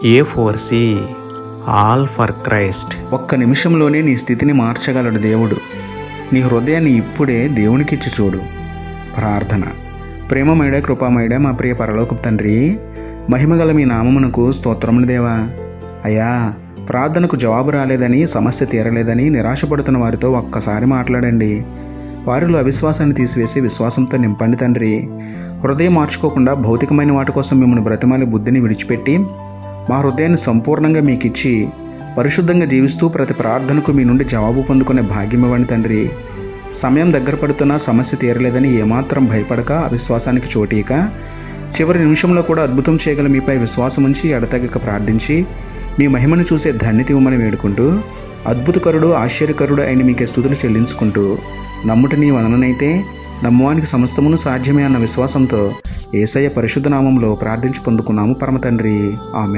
A4C all for Christ. ఒక్క నిమిషంలోనే నీ స్థితిని మార్చగలడు దేవుడు. నీ హృదయాన్ని ఇప్పుడే దేవునికిచ్చి చూడు. ప్రార్థన. ప్రేమమయుడ, కృపామయుడ, మా ప్రియ పరలోకపు తండ్రి, మహిమగల మీ నామమునకు స్తోత్రములు దేవా. అయ్యా, ప్రార్థనకు జవాబు రాలేదని, సమస్య తీరలేదని నిరాశపడుతున్న వారితో ఒక్కసారి మాట్లాడండి. వారిలో అవిశ్వాసాన్ని తీసివేసి విశ్వాసంతో నింపండి తండ్రి. హృదయం మార్చుకోకుండా భౌతికమైన వాటి కోసం మిమ్మల్ని బ్రతిమాలి బుద్ధిని విడిచిపెట్టి మా హృదయాన్ని సంపూర్ణంగా మీకు ఇచ్చి పరిశుద్ధంగా జీవిస్తూ ప్రతి ప్రార్థనకు మీ నుండి జవాబు పొందుకునే భాగ్యం ఇవ్వండి తండ్రి. సమయం దగ్గర పడుతున్నా సమస్య తీరలేదని ఏమాత్రం భయపడక, అవిశ్వాసానికి చోటీక, చివరి నిమిషంలో కూడా అద్భుతం చేయగల మీపై విశ్వాసం ఉంచి ఎడతెగక ప్రార్థించి మీ మహిమను చూసే ధన్యత ఇవ్వమని వేడుకుంటూ, అద్భుతకరుడు, ఆశ్చర్యకరుడు అయిన మీకే స్తుతులు చెల్లించుకుంటూ, నమ్ముట నీ వలననైతే నమ్మువానికి సమస్తమును సాధ్యమే అన్న విశ్వాసంతో యేసయ్య పరిశుద్ధ నామంలో ప్రార్థించి పొందుకున్నాము పరమ తండ్రి. ఆమేన్.